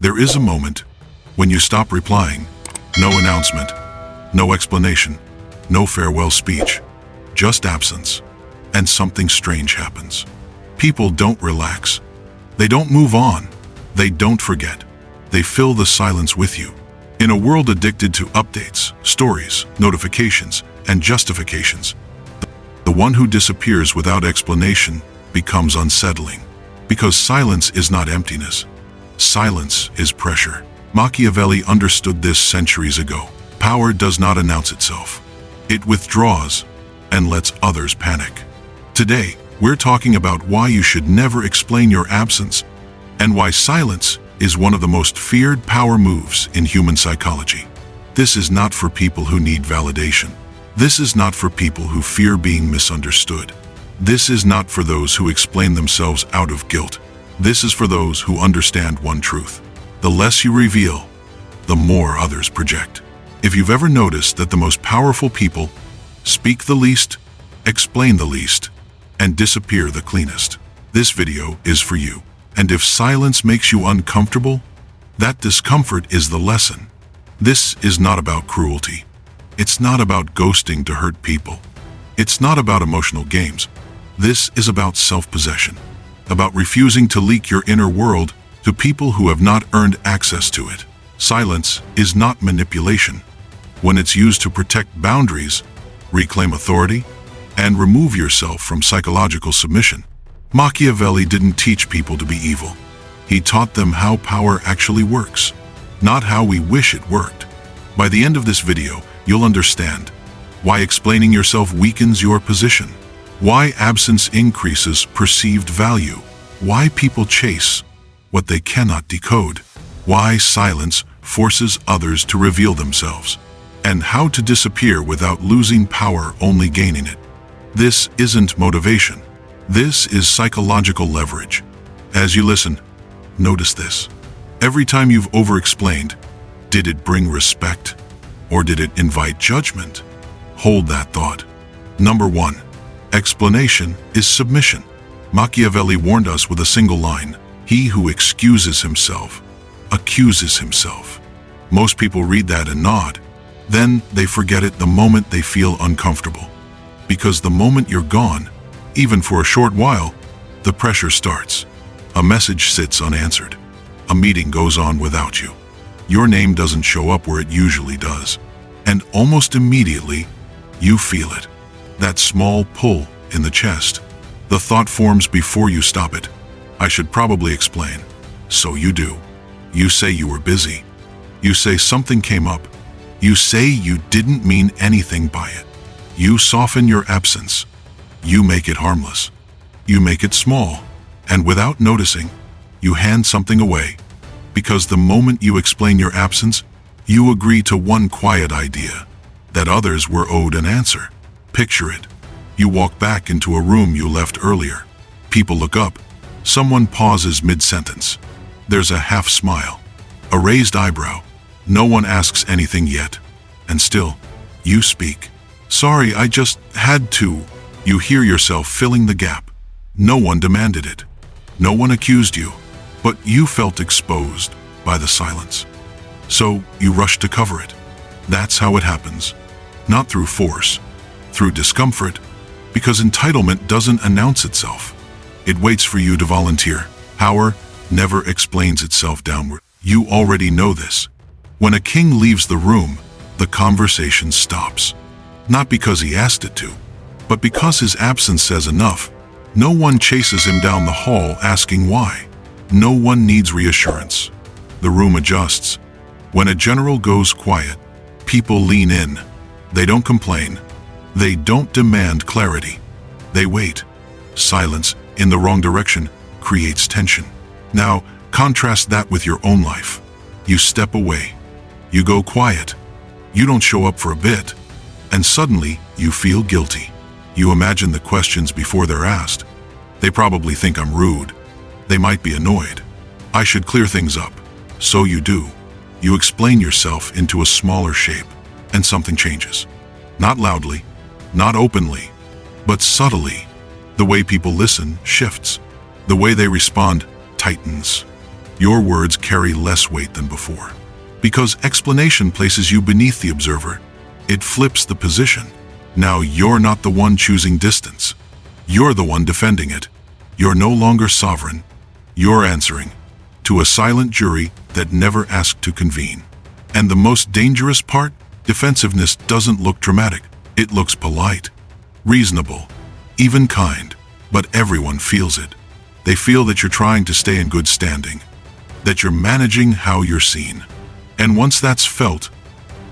There is a moment when you stop replying. No announcement, no explanation, no farewell speech, just absence. And something strange happens. People don't relax. They don't move on. They don't forget. They fill the silence with you. In a world addicted to updates, stories, notifications, and justifications, the one who disappears without explanation becomes unsettling. Because silence is not emptiness. Silence is pressure. Machiavelli understood this centuries ago. Power does not announce itself. It withdraws and lets others panic. Today, we're talking about why you should never explain your absence and why silence is one of the most feared power moves in human psychology. This is not for people who need validation. This is not for people who fear being misunderstood. This is not for those who explain themselves out of guilt. This is for those who understand one truth. The less you reveal, the more others project. If you've ever noticed that the most powerful people speak the least, explain the least, and disappear the cleanest, this video is for you. And if silence makes you uncomfortable, that discomfort is the lesson. This is not about cruelty. It's not about ghosting to hurt people. It's not about emotional games. This is about self-possession, about refusing to leak your inner world to people who have not earned access to it. Silence is not manipulation. When it's used to protect boundaries, reclaim authority, and remove yourself from psychological submission. Machiavelli didn't teach people to be evil. He taught them how power actually works, not how we wish it worked. By the end of this video, you'll understand why explaining yourself weakens your position, why absence increases perceived value, why people chase what they cannot decode, why silence forces others to reveal themselves, and how to disappear without losing power, only gaining it. This isn't motivation. This is psychological leverage. As you listen, notice this. Every time you've over-explained, did it bring respect or did it invite judgment? Hold that thought. Number 1. Explanation is submission. Machiavelli warned us with a single line. He who excuses himself, accuses himself. Most people read that and nod. Then they forget it the moment they feel uncomfortable. Because the moment you're gone, even for a short while, the pressure starts. A message sits unanswered. A meeting goes on without you. Your name doesn't show up where it usually does. And almost immediately, you feel it. That small pull in the chest. The thought forms before you stop it. I should probably explain. So you do. You say you were busy. You say something came up. You say you didn't mean anything by it. You soften your absence. You make it harmless. You make it small. And without noticing, you hand something away. Because the moment you explain your absence, you agree to one quiet idea, that others were owed an answer. Picture it. You walk back into a room you left earlier. People look up. Someone pauses mid-sentence. There's a half smile, a raised eyebrow. No one asks anything yet. And still, you speak. Sorry, I just had to. You hear yourself filling the gap. No one demanded it. No one accused you. But you felt exposed by the silence. So you rush to cover it. That's how it happens. Not through force, through discomfort, because entitlement doesn't announce itself. It waits for you to volunteer. Power never explains itself downward. You already know this. When a king leaves the room, the conversation stops. Not because he asked it to, but because his absence says enough. No one chases him down the hall asking why. No one needs reassurance. The room adjusts. When a general goes quiet, people lean in. They don't complain. They don't demand clarity. They wait. Silence in the wrong direction creates tension. Now, contrast that with your own life. You step away. You go quiet. You don't show up for a bit. And suddenly, you feel guilty. You imagine the questions before they're asked. They probably think I'm rude. They might be annoyed. I should clear things up. So you do. You explain yourself into a smaller shape, and something changes. Not loudly, not openly, but subtly. The way people listen shifts. The way they respond tightens. Your words carry less weight than before. Because explanation places you beneath the observer. It flips the position. Now you're not the one choosing distance. You're the one defending it. You're no longer sovereign. You're answering to a silent jury that never asked to convene. And the most dangerous part? Defensiveness doesn't look dramatic. It looks polite, reasonable, even kind. But everyone feels it. They feel that you're trying to stay in good standing, that you're managing how you're seen. And once that's felt,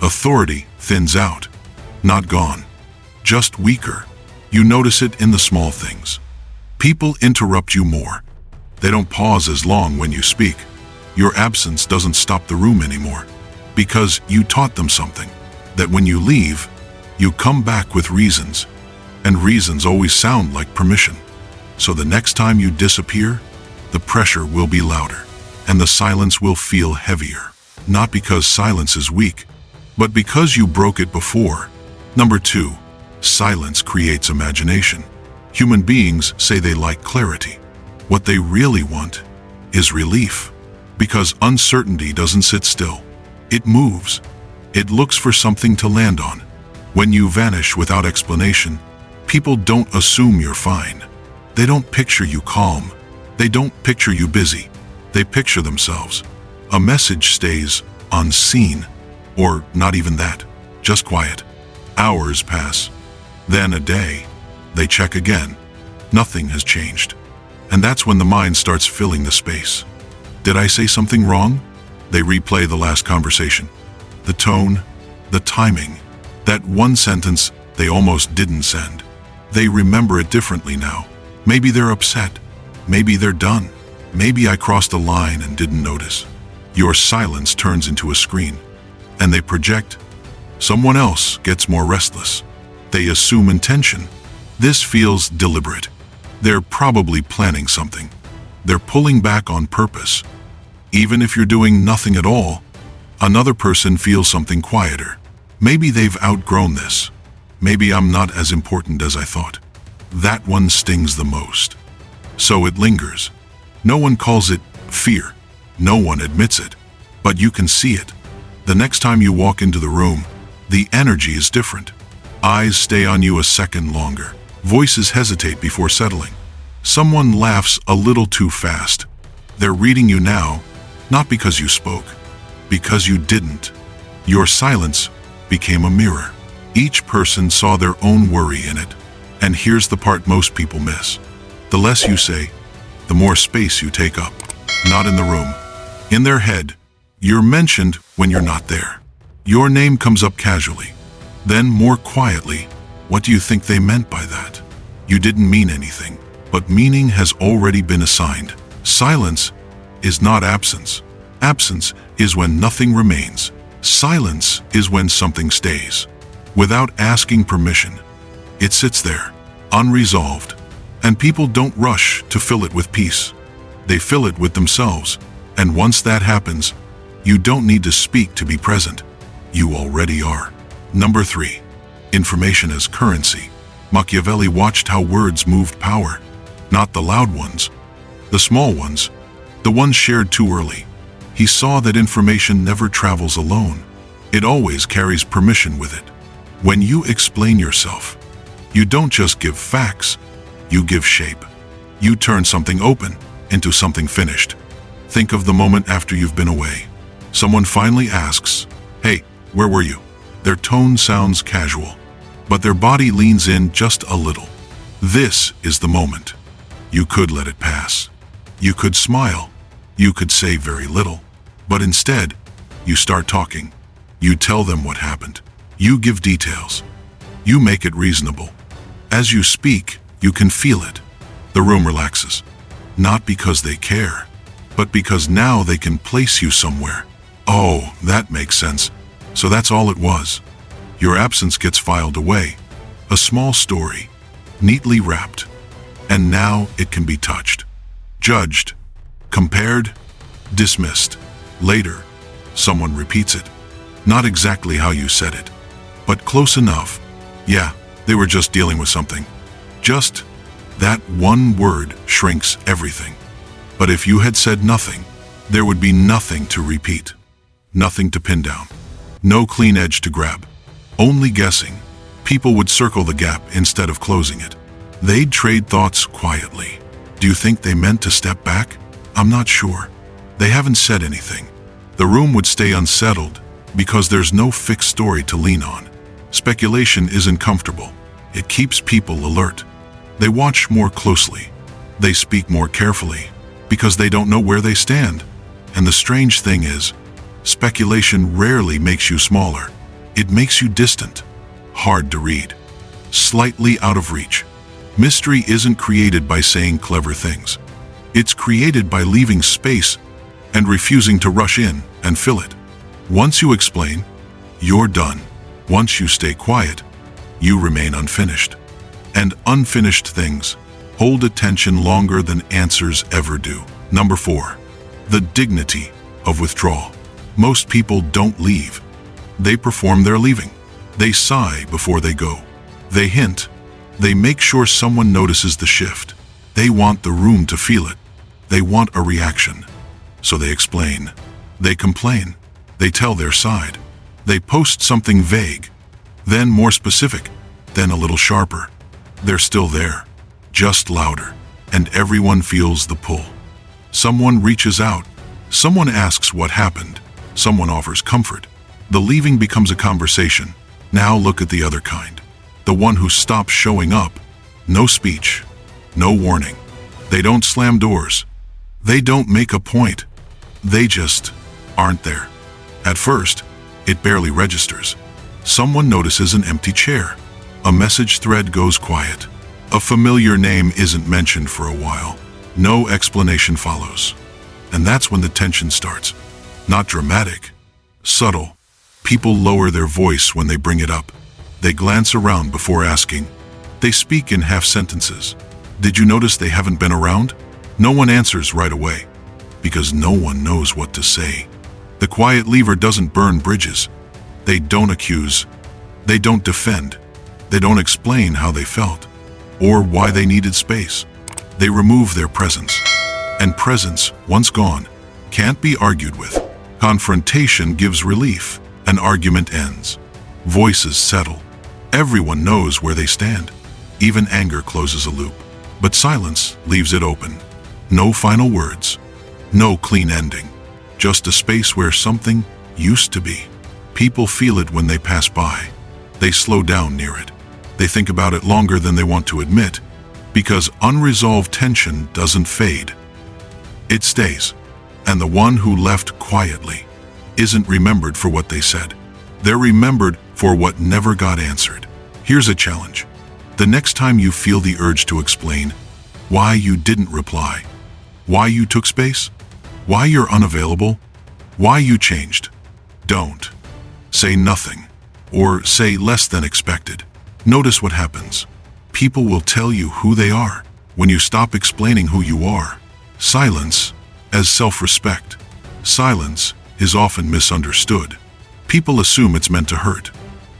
authority thins out, not gone, just weaker. You notice it in the small things. People interrupt you more. They don't pause as long when you speak. Your absence doesn't stop the room anymore, because you taught them something, that when you leave, you come back with reasons, and reasons always sound like permission. So the next time you disappear, the pressure will be louder, and the silence will feel heavier. Not because silence is weak, but because you broke it before. Number 2, silence creates imagination. Human beings say they like clarity. What they really want is relief, because uncertainty doesn't sit still. It moves. It looks for something to land on. When you vanish without explanation, people don't assume you're fine. They don't picture you calm. They don't picture you busy. They picture themselves. A message stays unseen, or not even that, just quiet. Hours pass, then a day. They check again. Nothing has changed. And that's when the mind starts filling the space. Did I say something wrong? They replay the last conversation. The tone, the timing, that one sentence they almost didn't send. They remember it differently now. Maybe they're upset. Maybe they're done. Maybe I crossed a line and didn't notice. Your silence turns into a screen, and they project. Someone else gets more restless. They assume intention. This feels deliberate. They're probably planning something. They're pulling back on purpose. Even if you're doing nothing at all, another person feels something quieter. Maybe they've outgrown this. Maybe I'm not as important as I thought. That one stings the most. So it lingers. No one calls it fear. No one admits it. But you can see it. The next time you walk into the room, the energy is different. Eyes stay on you a second longer. Voices hesitate before settling. Someone laughs a little too fast. They're reading you now, not because you spoke, because you didn't. Your silence became a mirror. Each person saw their own worry in it. And here's the part most people miss. The less you say, the more space you take up. Not in the room. In their head, you're mentioned when you're not there. Your name comes up casually. Then, more quietly, what do you think they meant by that? You didn't mean anything, but meaning has already been assigned. Silence is not absence. Absence is when nothing remains. Silence is when something stays. Without asking permission, it sits there, unresolved, and people don't rush to fill it with peace. They fill it with themselves, and once that happens, you don't need to speak to be present. You already are. Number 3, information as currency. Machiavelli watched how words moved power, not the loud ones, the small ones, the ones shared too early. He saw that information never travels alone. It always carries permission with it. When you explain yourself, you don't just give facts, you give shape. You turn something open into something finished. Think of the moment after you've been away. Someone finally asks, "Hey, where were you?" Their tone sounds casual, but their body leans in just a little. This is the moment. You could let it pass. You could smile. You could say very little. But instead, you start talking. You tell them what happened. You give details. You make it reasonable. As you speak, you can feel it. The room relaxes. Not because they care, but because now they can place you somewhere. Oh, that makes sense. So that's all it was. Your absence gets filed away. A small story, neatly wrapped. And now it can be touched, judged, compared, dismissed. Later, someone repeats it. Not exactly how you said it, but close enough. Yeah, they were just dealing with something. Just that one word shrinks everything. But if you had said nothing, There would be nothing to repeat, nothing to pin down, no clean edge to grab, only guessing. People would circle the gap instead of closing it. They'd trade thoughts quietly. Do you think they meant to step back? I'm not sure. They haven't said anything. The room would stay unsettled because there's no fixed story to lean on. Speculation isn't comfortable. It keeps people alert. They watch more closely. They speak more carefully because they don't know where they stand. And the strange thing is, speculation rarely makes you smaller. It makes you distant, hard to read, slightly out of reach. Mystery isn't created by saying clever things. It's created by leaving space and refusing to rush in and fill it. Once you explain, you're done. Once you stay quiet, you remain unfinished. And unfinished things hold attention longer than answers ever do. Number 4, the dignity of withdrawal. Most people don't leave. They perform their leaving. They sigh before they go. They hint. They make sure someone notices the shift. They want the room to feel it. They want a reaction. So they explain. They complain. They tell their side. They post something vague, then more specific, then a little sharper. They're still there, just louder, and everyone feels the pull. Someone reaches out. Someone asks what happened. Someone offers comfort. The leaving becomes a conversation. Now look at the other kind. The one who stops showing up. No speech, no warning. They don't slam doors. They don't make a point. They just aren't there. At first, it barely registers. Someone notices an empty chair. A message thread goes quiet. A familiar name isn't mentioned for a while. No explanation follows. And that's when the tension starts. Not dramatic, subtle. People lower their voice when they bring it up. They glance around before asking. They speak in half sentences. Did you notice they haven't been around? No one answers right away, because no one knows what to say. The quiet leaver doesn't burn bridges. They don't accuse. They don't defend. They don't explain how they felt, or why they needed space. They remove their presence. And presence, once gone, can't be argued with. Confrontation gives relief. An argument ends. Voices settle. Everyone knows where they stand. Even anger closes a loop. But silence leaves it open. No final words. No clean ending. Just a space where something used to be. People feel it when they pass by. They slow down near it. They think about it longer than they want to admit, because unresolved tension doesn't fade. It stays. And the one who left quietly isn't remembered for what they said. They're remembered for what never got answered. Here's a challenge. The next time you feel the urge to explain why you didn't reply, why you took space, why you're unavailable, why you changed, don't. Say nothing, or say less than expected. Notice what happens. People will tell you who they are when you stop explaining who you are. Silence as self-respect. Silence is often misunderstood. People assume it's meant to hurt,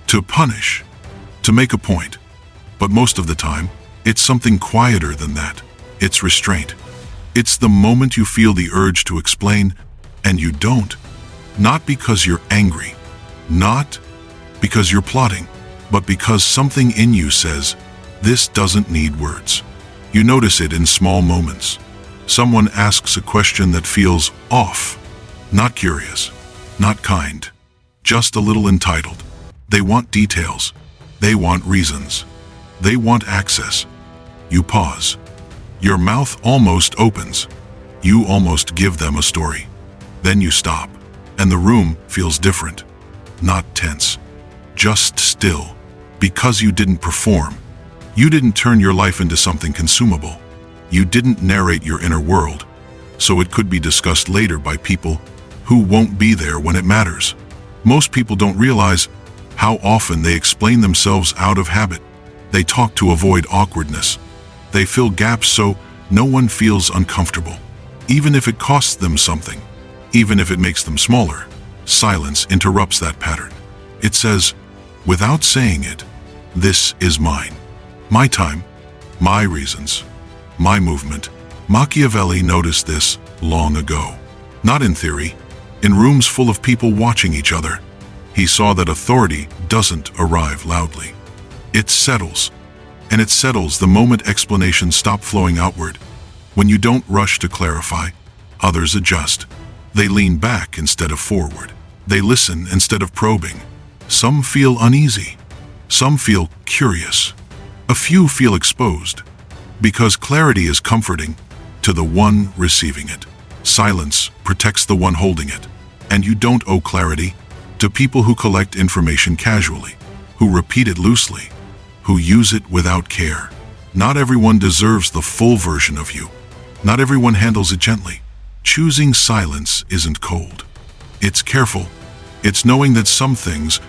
to punish, to make a point. But most of the time, it's something quieter than that. It's restraint. It's the moment you feel the urge to explain, and you don't. Not because you're angry, not because you're plotting, but because something in you says, this doesn't need words. You notice it in small moments. Someone asks a question that feels off. Not curious, not kind, just a little entitled. They want details. They want reasons. They want access. You pause. Your mouth almost opens. You almost give them a story. Then you stop, and the room feels different. Not tense, just still. Because you didn't perform. You didn't turn your life into something consumable. You didn't narrate your inner world, so it could be discussed later by people who won't be there when it matters. Most people don't realize how often they explain themselves out of habit. They talk to avoid awkwardness. They fill gaps so no one feels uncomfortable. Even if it costs them something, even if it makes them smaller, silence interrupts that pattern. It says, without saying it, this is mine. My time, my reasons, my movement. Machiavelli noticed this long ago. Not in theory, in rooms full of people watching each other. He saw that authority doesn't arrive loudly. It settles. And it settles the moment explanations stop flowing outward. When you don't rush to clarify, others adjust. They lean back instead of forward. They listen instead of probing. Some feel uneasy. Some feel curious. A few feel exposed. Because clarity is comforting to the one receiving it. Silence protects the one holding it. And you don't owe clarity to people who collect information casually, who repeat it loosely, who use it without care. Not everyone deserves the full version of you. Not everyone handles it gently. Choosing silence isn't cold. It's careful. It's knowing that some things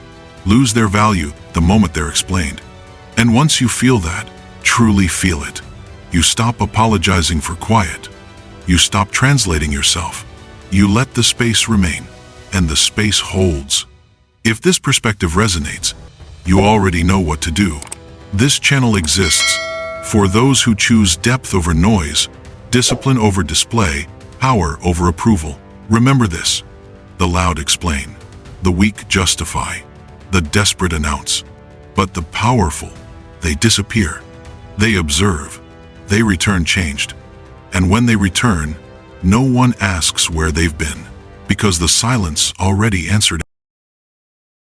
lose their value the moment they're explained. And once you feel that, truly feel it, you stop apologizing for quiet. You stop translating yourself. You let the space remain, and the space holds. If this perspective resonates, you already know what to do. This channel exists for those who choose depth over noise, discipline over display, power over approval. Remember this: the loud explain, the weak justify, the desperate announce, but the powerful, they disappear. They observe. They return changed. And when they return, no one asks where they've been, because the silence already answered.